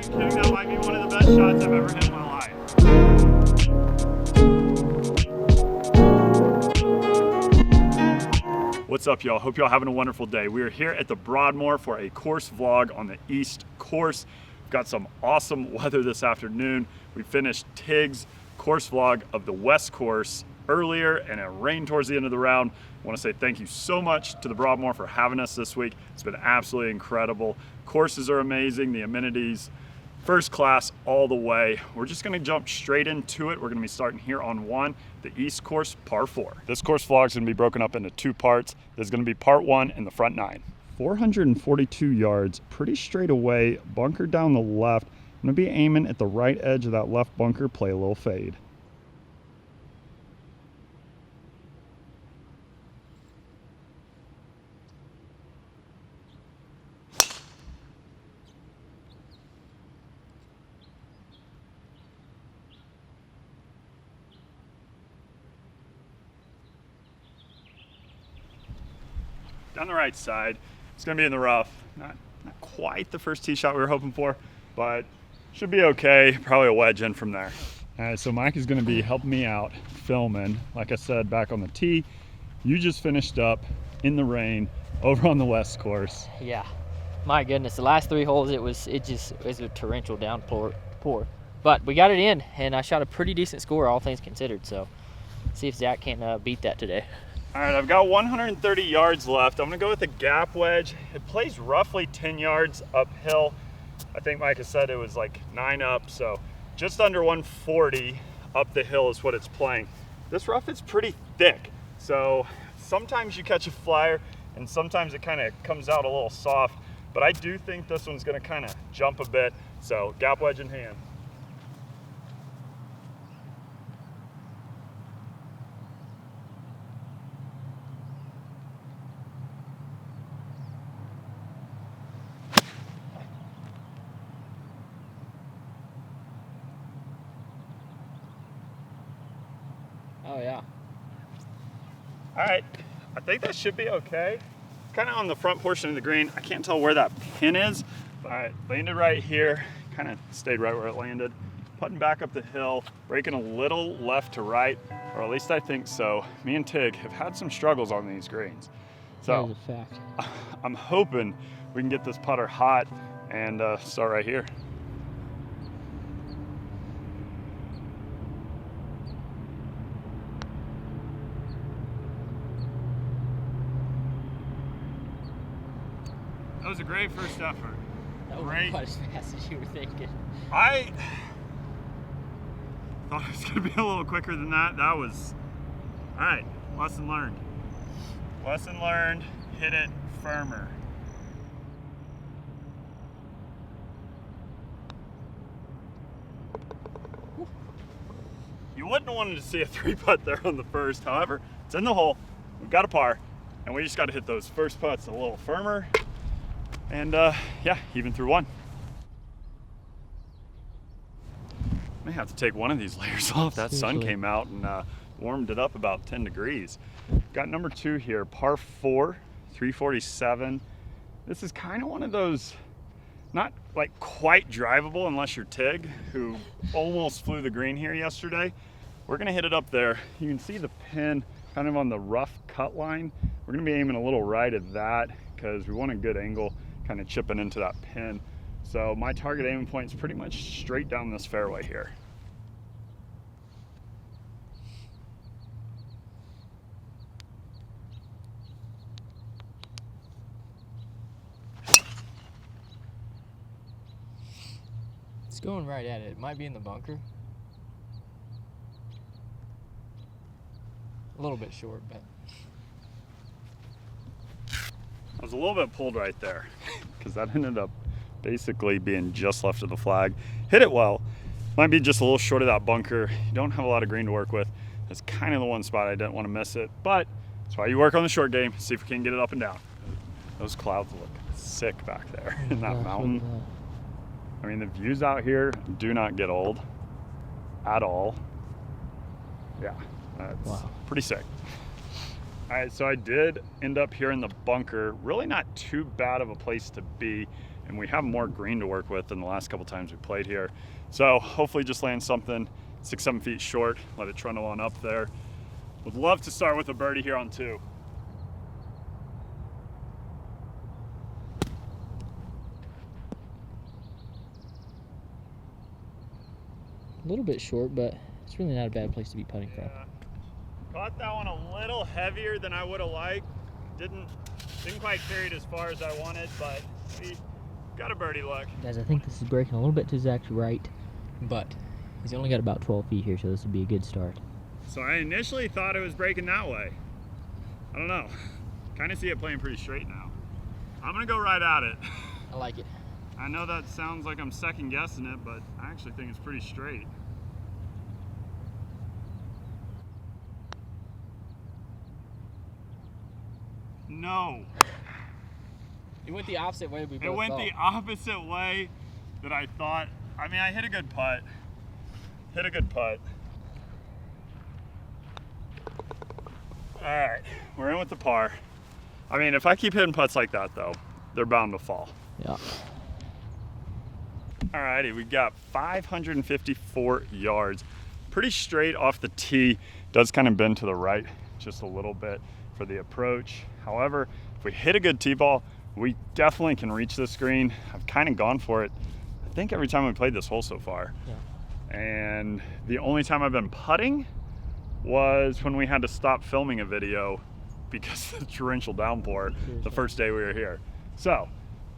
kidding, that might be one of the best shots I've ever hit in my life. What's up, y'all? Hope y'all having a wonderful day. We are here at the Broadmoor for a course vlog on the East Course. We've got some awesome weather this afternoon. We finished Tig's course vlog of the West Course earlier, and it rained towards the end of the round. I want to say thank you so much to the Broadmoor for having us this week. It's been absolutely incredible. Courses are amazing, the amenities, first class all the way. We're just gonna jump straight into it. We're gonna be starting here on 1, the East Course, par 4. This course vlog is gonna be broken up into 2 parts. There's gonna be part 1 in the front 9. 442 yards, pretty straight away, bunker down the left. I'm gonna be aiming at the right edge of that left bunker, play a little fade. Down the right side, it's gonna be in the rough. Not quite the first tee shot we were hoping for, but should be okay. Probably a wedge in from there. All right, so Mike is gonna be helping me out filming. Like I said, back on the tee, you just finished up in the rain over on the West Course. Yeah, my goodness, the last 3 holes, it was a torrential downpour. But we got it in, and I shot a pretty decent score, all things considered. So see if Zach can beat that today. All right, I've got 130 yards left. I'm gonna go with a gap wedge. It plays roughly 10 yards uphill. I think Micah said it was like 9 up, so just under 140 up the hill is what it's playing. This rough is pretty thick, so sometimes you catch a flyer and sometimes it kind of comes out a little soft, but I do think this one's gonna kind of jump a bit, so gap wedge in hand. Oh yeah. All right, I think that should be okay. Kind of on the front portion of the green. I can't tell where that pin is. All right, landed right here. Kind of stayed right where it landed. Putting back up the hill, breaking a little left to right, or at least I think so. Me and Tig have had some struggles on these greens. So That is a fact. I'm hoping we can get this putter hot and start right here. That was a great first effort. That was Great. quite as fast as you were thinking. I thought it was gonna be a little quicker than that. That was, all right, lesson learned. Lesson learned, hit it firmer. You wouldn't have wanted to see a 3-putt there on the first. However, it's in the hole, we've got a par, and we just gotta hit those first putts a little firmer. And yeah, even through 1. May have to take one of these layers off. That sun came out and warmed it up about 10 degrees. Got number 2 here, par 4, 347. This is kind of one of those, not like quite drivable unless you're Tig, who almost flew the green here yesterday. We're gonna hit it up there. You can see the pin kind of on the rough cut line. We're gonna be aiming a little right at that because we want a good angle, kind of chipping into that pin. So my target aiming point is pretty much straight down this fairway here. It's going right at it. It might be in the bunker. A little bit short, but. I was a little bit pulled right there because that ended up basically being just left of the flag. Hit it well. Might be just a little short of that bunker. You don't have a lot of green to work with. That's kind of the one spot I didn't want to miss it, but that's why you work on the short game. See if we can get it up and down. Those clouds look sick back there in that mountain. I mean, the views out here do not get old at all. Yeah, that's pretty sick. All right, so I did end up here in the bunker. Really not too bad of a place to be. and we have more green to work with than the last couple times we played here. So hopefully just land something 6-7 feet short, let it trundle on up there. Would love to start with a birdie here on 2. A little bit short, but it's really not a bad place to be putting from. Caught that one a little heavier than I would have liked. Didn't quite carry it as far as I wanted, but we got a birdie look. Guys, I think this is breaking a little bit to Zach's right, but he's only got about 12 feet here, so this would be a good start. So I initially thought it was breaking that way. I don't know. Kind of see it playing pretty straight now. I'm gonna go right at it. I like it. I know that sounds like I'm second guessing it, but I actually think it's pretty straight. No. It went the opposite way we both It went thought. the opposite way that I thought. I mean, I hit a good putt. All right, we're in with the par. I mean, if I keep hitting putts like that though, they're bound to fall. Yeah. Alrighty, we got 554 yards. Pretty straight off the tee. Does kind of bend to the right just a little bit for the approach. However, if we hit a good tee ball, we definitely can reach this green. I've kind of gone for it, I think every time we played this hole so far. Yeah. And the only time I've been putting was when we had to stop filming a video because of the torrential downpour the first day we were here. So,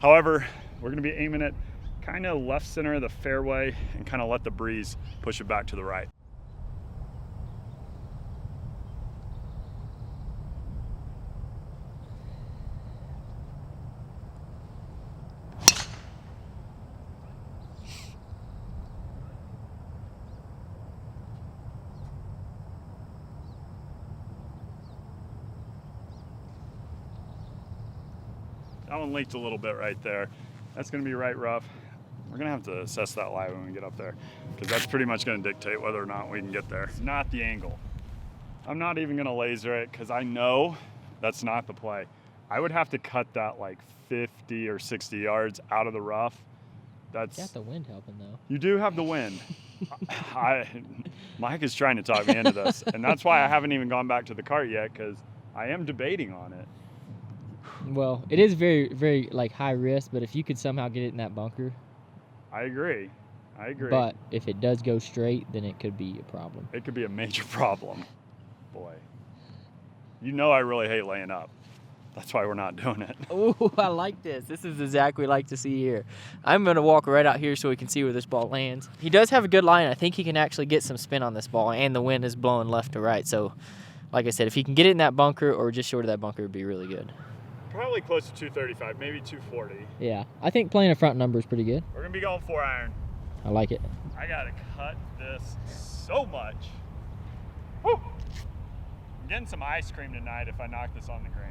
however, we're gonna be aiming it kind of left center of the fairway and kind of let the breeze push it back to the right. That one leaked a little bit right there. That's gonna be right rough. We're gonna have to assess that lie when we get up there, because that's pretty much gonna dictate whether or not we can get there. It's not the angle. I'm not even gonna laser it, because I know that's not the play. I would have to cut that like 50 or 60 yards out of the rough. That's. You got the wind helping though. You do have the wind. Mike is trying to talk me into this, and that's why I haven't even gone back to the cart yet, because I am debating on it. Well, it is very, very like high risk, but if you could somehow get it in that bunker. I agree. But if it does go straight, then it could be a problem. It could be a major problem. Boy. You know I really hate laying up. That's why we're not doing it. Oh, I like this. This is the Zach we like to see here. I'm going to walk right out here so we can see where this ball lands. He does have a good line. I think he can actually get some spin on this ball, and the wind is blowing left to right. So, like I said, if he can get it in that bunker or just short of that bunker, it would be really good. Probably close to 235, maybe 240. Yeah, I think playing a front number is pretty good. We're going to be going 4-iron. I like it. I got to cut this so much. Woo! I'm getting some ice cream tonight if I knock this on the green.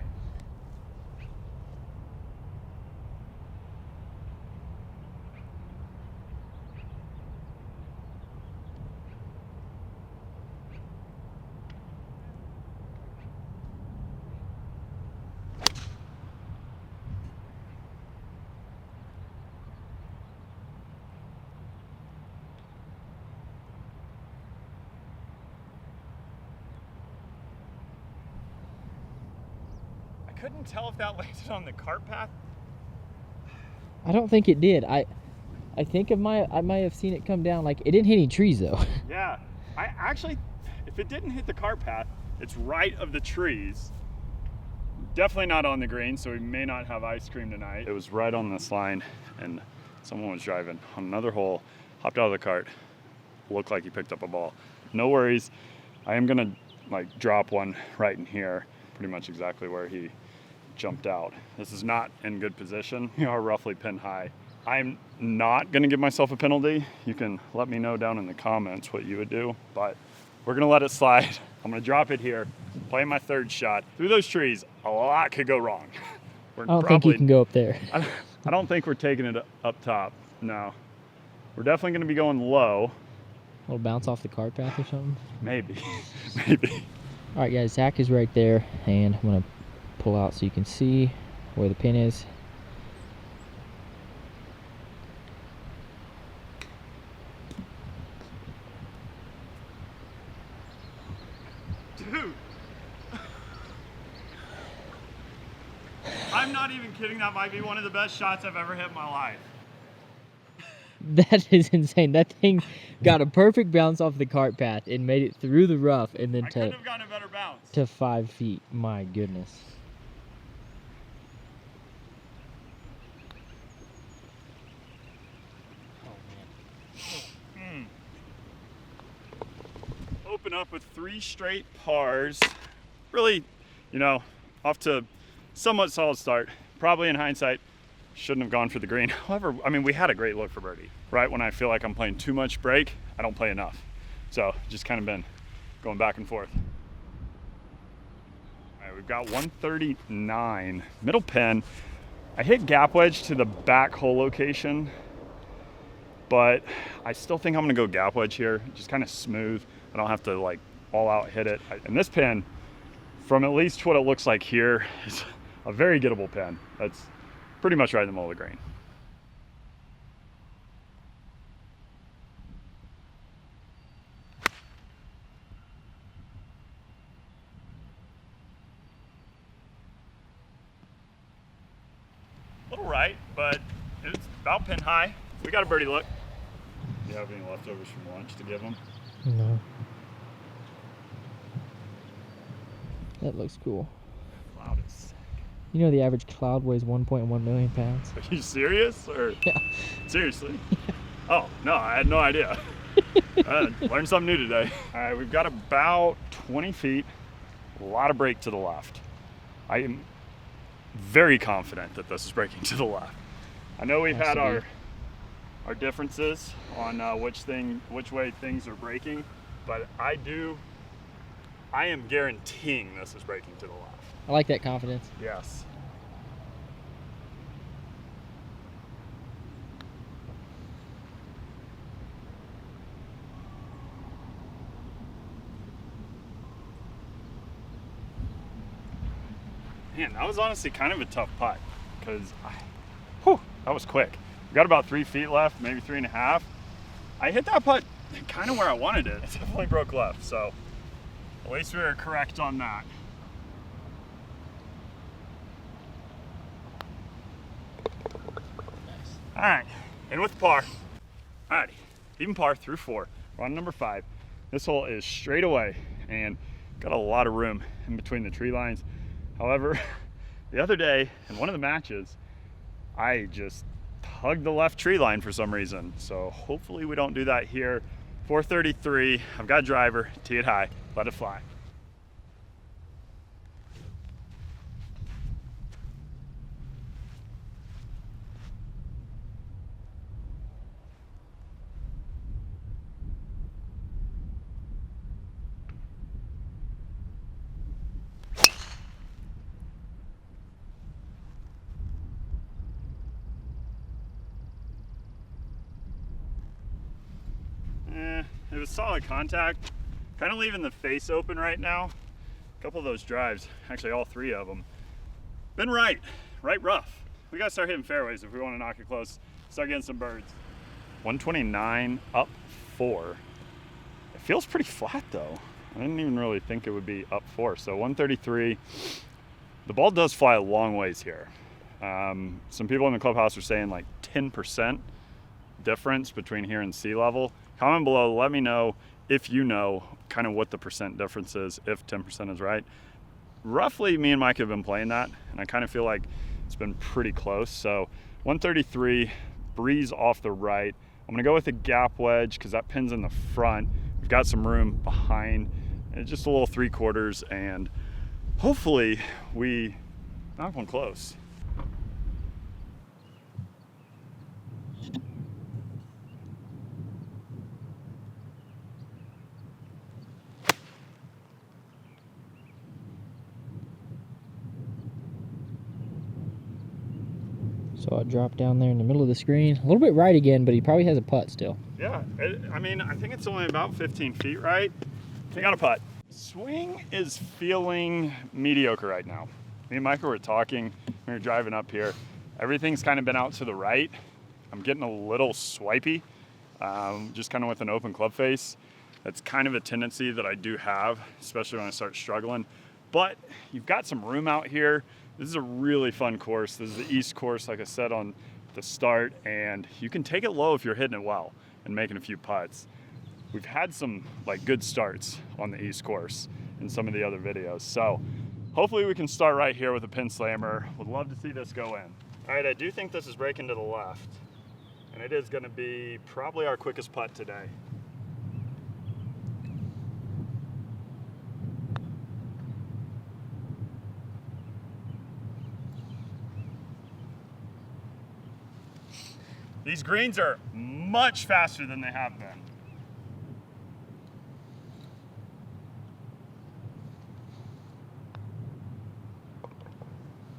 Couldn't tell if that landed on the cart path. I don't think it did. I think I might have seen it come down. Like, it didn't hit any trees though. Yeah, I actually, if it didn't hit the cart path, it's right of the trees. Definitely not on the green, so we may not have ice cream tonight. It was right on this line, and someone was driving on another hole, hopped out of the cart, looked like he picked up a ball. No worries. I am gonna like drop one right in here, pretty much exactly where he jumped out. This is not in good position. You are roughly pin high. I'm not gonna give myself a penalty. You can let me know down in the comments what you would do, but we're gonna let it slide. I'm gonna drop it here, play my third shot. Through those trees, a lot could go wrong. I don't think you can go up there. I don't think we're taking it up top, no. We're definitely gonna be going low. A little bounce off the cart path or something? Maybe, maybe. All right, guys, Zach is right there, and I'm gonna pull out so you can see where the pin is. Dude. I'm not even kidding. That might be one of the best shots I've ever hit in my life. That is insane. That thing got a perfect bounce off the cart path and made it through the rough and then I couldn't have gotten a better bounce. to 5 feet. My goodness. Open up with 3 straight pars. Really, you know, off to somewhat solid start. Probably in hindsight, shouldn't have gone for the green. However, I mean, we had a great look for birdie. Right when I feel like I'm playing too much break, I don't play enough. So just kind of been going back and forth. All right, we've got 139, middle pin. I hit gap wedge to the back hole location, but I still think I'm gonna go gap wedge here. Just kind of smooth. I don't have to like all out hit it. And this pin, from at least what it looks like here, is a very gettable pin. That's pretty much right in the middle of the green. A little right, but it's about pin high. We got a birdie look. Do you have any leftovers from lunch to give them? No. That looks cool. Cloud is sick. You know the average cloud weighs 1.1 million pounds? Are you serious? Or Yeah. seriously? Oh, no, I had no idea. Learned something new today. All right, we've got about 20 feet, a lot of break to the left. I am very confident that this is breaking to the left. I know we've had our differences on which way things are breaking, but I am guaranteeing this is breaking to the left. I like that confidence. Yes. Man, that was honestly kind of a tough putt because that was quick. We got about 3 feet left, maybe 3.5. I hit that putt kind of where I wanted it. It definitely broke left, so at least we were correct on that. Nice. All right, in with par. All righty, even par through 4. We're on number 5. This hole is straight away and got a lot of room in between the tree lines. However, the other day in one of the matches, I just hugged the left tree line for some reason. So hopefully we don't do that here. 433, I've got a driver, tee it high, let it fly. It was solid contact. Kind of leaving the face open right now. A couple of those drives, actually all 3 of them, been right rough. We gotta start hitting fairways if we want to knock it close, start getting some birds. 129 up 4. It feels pretty flat though. I didn't even really think it would be up 4. So 133. The ball does fly a long ways here. Some people in the clubhouse are saying like 10% difference between here and sea level. Comment below, let me know if you know kind of what the percent difference is, if 10% is right. Roughly, me and Mike have been playing that, and I kind of feel like it's been pretty close. So 133, breeze off the right. I'm gonna go with a gap wedge because that pin's in the front. We've got some room behind, and just a little 3/4, and hopefully we knock one close. So I dropped down there in the middle of the screen. A little bit right again, but he probably has a putt still. Yeah, I mean, I think it's only about 15 feet right. He got a putt. Swing is feeling mediocre right now. Me and Micah were talking, we were driving up here. Everything's kind of been out to the right. I'm getting a little swipey, just kind of with an open club face. That's kind of a tendency that I do have, especially when I start struggling. But you've got some room out here. This is a really fun course. This is the East course, like I said on the start, and you can take it low if you're hitting it well and making a few putts. We've had some like good starts on the East course in some of the other videos. So hopefully we can start right here with a pin slammer. Would love to see this go in. All right, I do think this is breaking to the left, and it is gonna be probably our quickest putt today. These greens are much faster than they have been.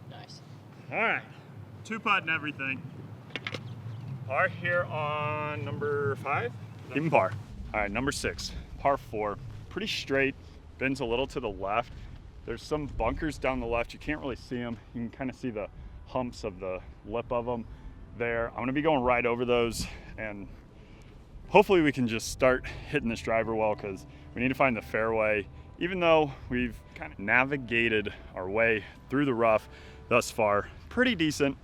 Nice. All right, 2-putt and everything. Par here on number 5? Even par. All right, number 6, par 4. Pretty straight, bends a little to the left. There's some bunkers down the left. You can't really see them. You can kind of see the humps of the lip of them there. I'm gonna be going right over those, and hopefully we can just start hitting this driver well, because we need to find the fairway. Even though we've kind of navigated our way through the rough thus far, pretty decent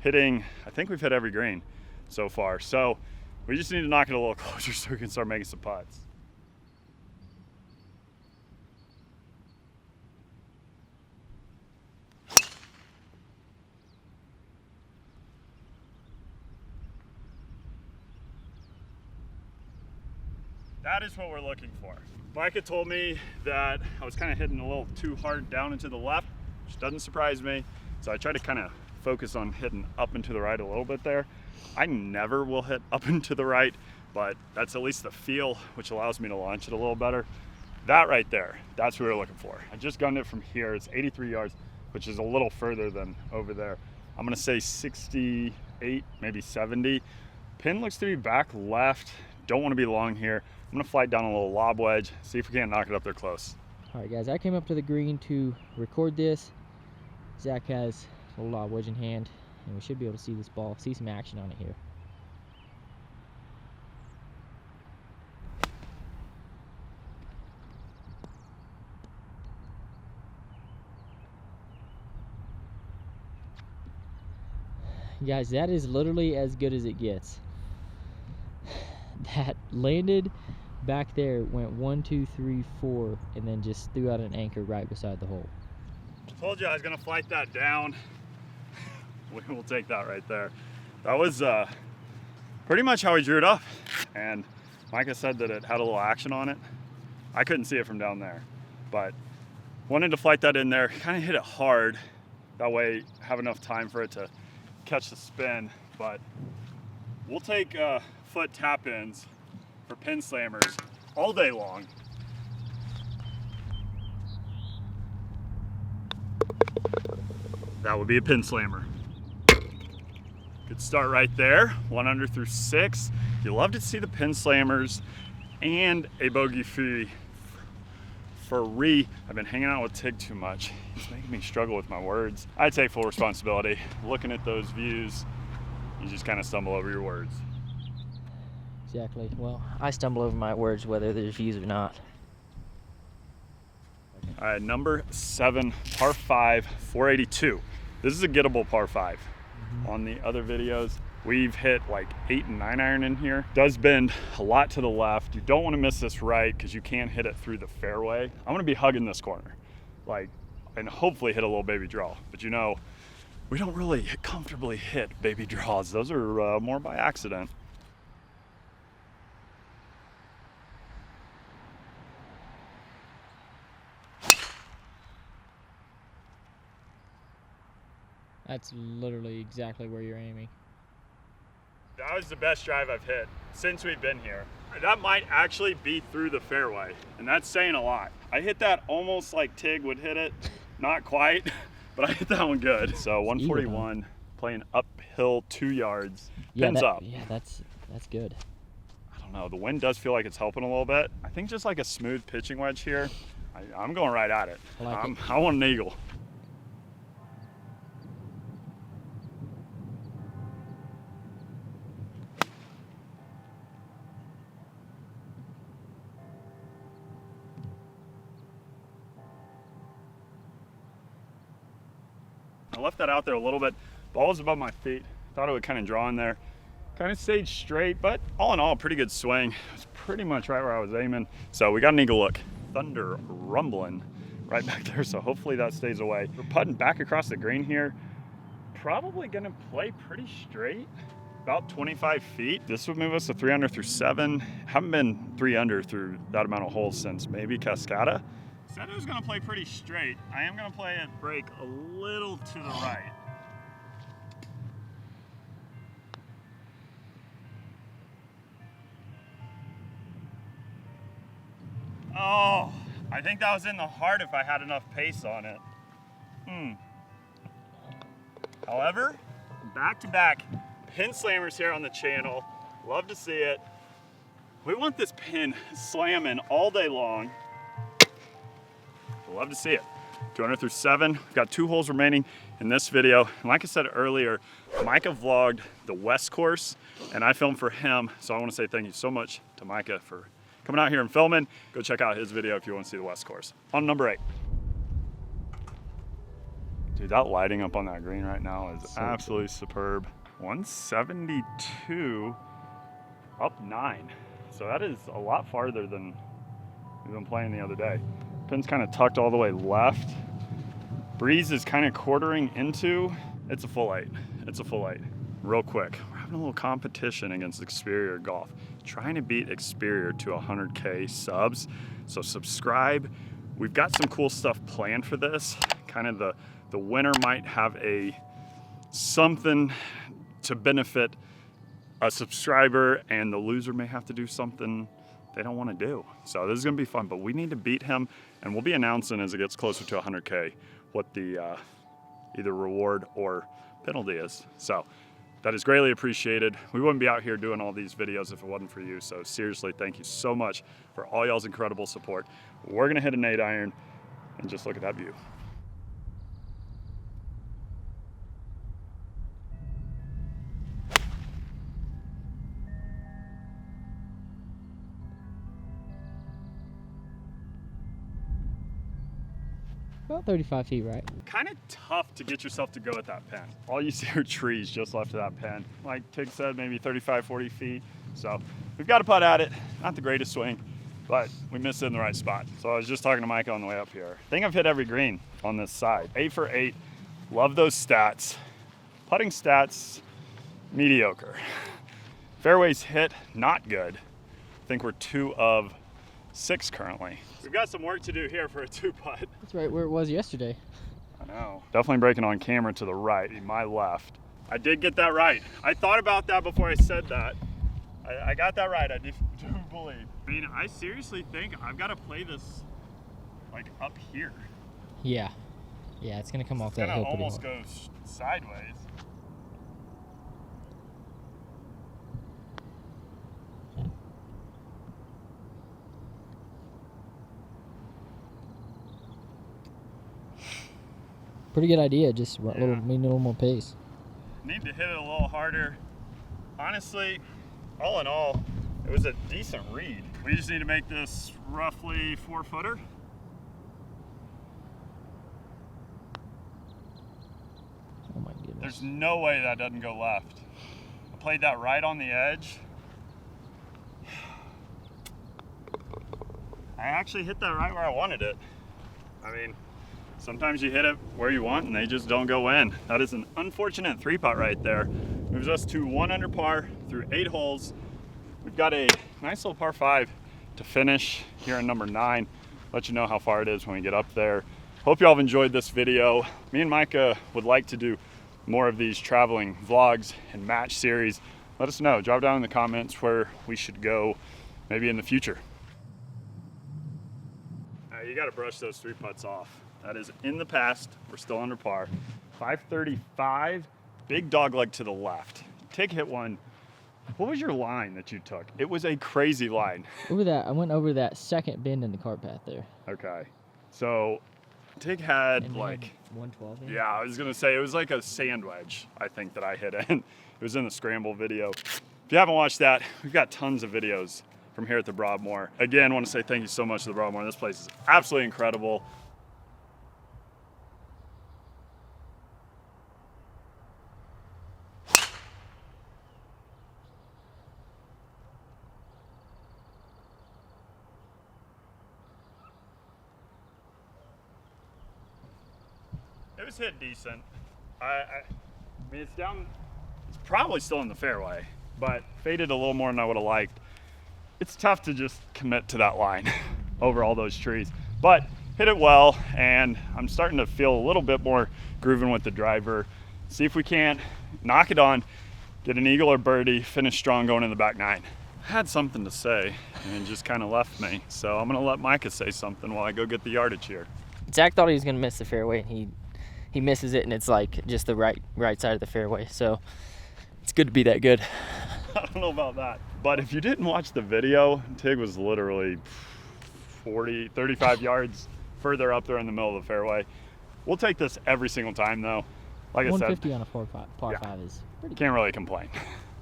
hitting. I think we've hit every green so far, so we just need to knock it a little closer so we can start making some putts. That is what we're looking for. Micah told me that I was kind of hitting a little too hard down into the left, which doesn't surprise me. So I try to kind of focus on hitting up and to the right a little bit there. I never will hit up and to the right, but that's at least the feel, which allows me to launch it a little better. That right there, that's what we're looking for. I just gunned it from here. It's 83 yards, which is a little further than over there. I'm gonna say 68, maybe 70. Pin looks to be back left. Don't want to be long here. I'm gonna fly down a little lob wedge, see if we can't knock it up there close. All right, guys, I came up to the green to record this. Zach has a little lob wedge in hand, and we should be able to see this ball, see some action on it here. Guys, that is literally as good as it gets. That landed back there, went 1, 2, 3, 4, and then just threw out an anchor right beside the hole. I told you I was gonna flight that down. We'll take that right there. That was pretty much how we drew it up. And Micah said that it had a little action on it. I couldn't see it from down there, but wanted to flight that in there, kind of hit it hard. That way, have enough time for it to catch the spin. But we'll take foot tap-ins for pin slammers all day long. That would be a pin slammer. Good start right there. 1 under through 6. You love to see the pin slammers and a bogey-free. I've been hanging out with Tig too much. He's making me struggle with my words. I take full responsibility. Looking at those views, you just kind of stumble over your words. Exactly. Well, I stumble over my words whether there's views or not. All right, number 7, par 5, 482. This is a gettable par 5. On the other videos, we've hit like 8 and 9 iron in here. Does bend a lot to the left. You don't want to miss this right because you can't hit it through the fairway. I'm gonna be hugging this corner, and hopefully hit a little baby draw. But you know, we don't really comfortably hit baby draws. Those are more by accident. That's literally exactly where you're aiming. That was the best drive I've hit since we've been here. That might actually be through the fairway, and that's saying a lot. I hit that almost like Tig would hit it. Not quite, but I hit that one good. So 141, playing uphill 2 yards, pins up. Yeah, that's good. I don't know, the wind does feel like it's helping a little bit. I think just like a smooth pitching wedge here, I'm going right at it. I want an eagle. I left that out there a little bit. Ball was above my feet. Thought it would kind of draw in there. Kind of stayed straight, but all in all, pretty good swing. It was pretty much right where I was aiming. So we got an eagle look. Thunder rumbling right back there, so hopefully that stays away. We're putting back across the green here. Probably gonna play pretty straight, about 25 feet. This would move us to 3 under through 7. Haven't been 3 under through that amount of holes since maybe Cascada. Said it was gonna play pretty straight. I am gonna play it break a little to the right. Oh, I think that was in the heart if I had enough pace on it. However, back-to-back pin slammers here on the channel. Love to see it. We want this pin slamming all day long. Love to see it. 200 through 7. We've got 2 holes remaining in this video. And like I said earlier, Micah vlogged the West course, and I filmed for him. So I want to say thank you so much to Micah for coming out here and filming. Go check out his video if you want to see the West course. On number 8. Dude, that lighting up on that green right now is so absolutely superb. 172, up 9. So that is a lot farther than we've been playing the other day. Pin's kind of tucked all the way left. Breeze is kind of quartering into. It's a full 8. It's a full 8. Real quick, we're having a little competition against Experior Golf. Trying to beat Experior to 100K subs. So subscribe. We've got some cool stuff planned for this. Kind of the winner might have something to benefit a subscriber, and the loser may have to do something they don't want to do. So this is gonna be fun, but we need to beat him, and we'll be announcing as it gets closer to 100K what the either reward or penalty is. So that is greatly appreciated. We wouldn't be out here doing all these videos if it wasn't for you. So seriously, thank you so much for all y'all's incredible support. We're gonna hit an 8-iron, and just look at that view. About 35 feet right. Kind of tough to get yourself to go at that pin. All you see are trees just left of that pin. Like Tig said, maybe 35, 40 feet. So we've got to putt at it. Not the greatest swing, but we missed it in the right spot. So I was just talking to Micah on the way up here. I think I've hit every green on this side. 8 for 8. Love those stats. Putting stats, mediocre. Fairways hit, not good. I think we're 2 of 6 currently. We've got some work to do here for a 2-putt. That's right where it was yesterday. I know. Definitely breaking on camera to the right, my left. I did get that right. I thought about that before I said that. I got that right, I do believe. I mean, I seriously think I've got to play this like up here. Yeah. Yeah, it's gonna come off that hill pretty hard. It's gonna almost go sideways. Pretty good idea, just a little more pace. Need to hit it a little harder. Honestly, all in all, it was a decent read. We just need to make this roughly 4-footer. Oh my goodness. There's no way that doesn't go left. I played that right on the edge. I actually hit that right where I wanted it. I mean, sometimes you hit it where you want and they just don't go in. That is an unfortunate 3-putt right there. Moves us to 1 under par through 8 holes. We've got a nice little par 5 to finish here in number 9. Let you know how far it is when we get up there. Hope you all have enjoyed this video. Me and Micah would like to do more of these traveling vlogs and match series. Let us know. Drop down in the comments where we should go maybe in the future. You got to brush those 3 putts off. That is in the past. We're still under par. 535, big dog leg to the left. Tig hit one. What was your line that you took? It was a crazy line. Over that, I went over that second bend in the cart path there. Okay. So Tig had and like 112. Yeah, I was gonna say it was like a sand wedge, I think, that I hit in. It was in the scramble video. If you haven't watched that, we've got tons of videos from here at the Broadmoor. Again, I want to say thank you so much to the Broadmoor. This place is absolutely incredible. It was hit decent. I mean, it's probably still in the fairway, but faded a little more than I would have liked. It's tough to just commit to that line over all those trees, but hit it well, and I'm starting to feel a little bit more grooving with the driver. See if we can't knock it on, get an eagle or birdie, finish strong going in the back nine. I had something to say and just kind of left me, so I'm gonna let Micah say something while I go get the yardage here. Zach thought he was gonna miss the fairway, and he misses it, and it's like just the right side of the fairway. So it's good to be that good. I don't know about that, but if you didn't watch the video, Tig was literally 35 yards further up there in the middle of the fairway. We'll take this every single time though. Like I said, 150 on a par 5 is pretty good. Can't really complain.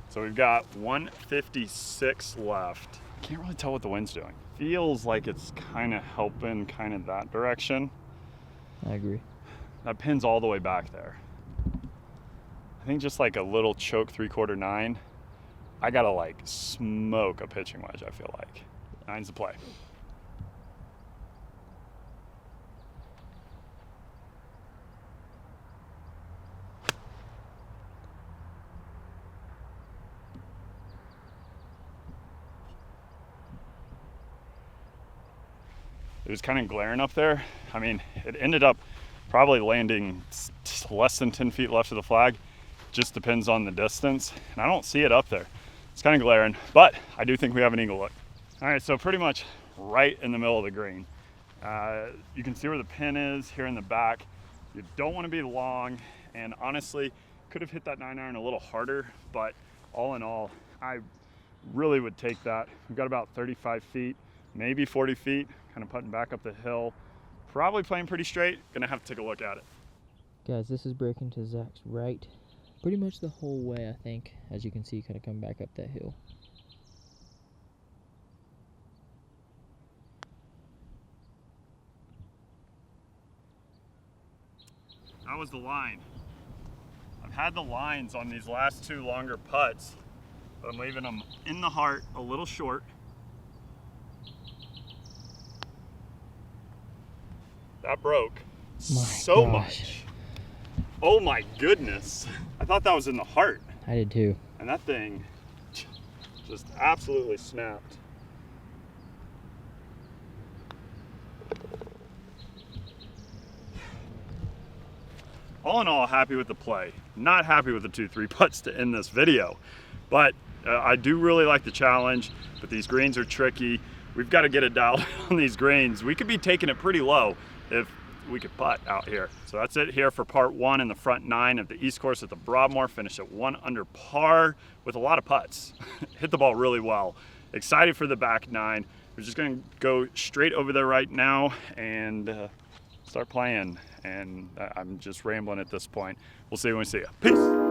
So we've got 156 left. Can't really tell what the wind's doing. Feels like it's kind of helping kind of that direction. I agree. That pin's all the way back there. I think just like a little choke 3/4 9. I gotta like smoke a pitching wedge, I feel like. 9's the play. It was kind of glaring up there. I mean, it ended up probably landing less than 10 feet left of the flag. Just depends on the distance. And I don't see it up there. It's kind of glaring, but I do think we have an eagle look. All right, so pretty much right in the middle of the green. You can see where the pin is here in the back. You don't want to be long, and honestly, could have hit that 9-iron a little harder, but all in all, I really would take that. We've got about 35 feet, maybe 40 feet, kind of putting back up the hill. Probably playing pretty straight. Gonna have to take a look at it. Guys, this is breaking to Zach's right pretty much the whole way, I think. As you can see, kind of come back up that hill. That was the line. I've had the lines on these last two longer putts, but I'm leaving them in the heart a little short. That broke so much. Oh my goodness. I thought that was in the heart. I did too. And that thing just absolutely snapped. All in all, happy with the play. Not happy with the 2-3 putts to end this video. But I do really like the challenge, but these greens are tricky. We've got to get it dialed on these greens. We could be taking it pretty low if we could putt out here. So that's it here for part 1 in the front 9 of the East Course at the Broadmoor. Finished at 1 under par with a lot of putts. Hit the ball really well. Excited for the back 9. We're just going to go straight over there right now and start playing. And I'm just rambling at this point. We'll see you when we see you. Peace.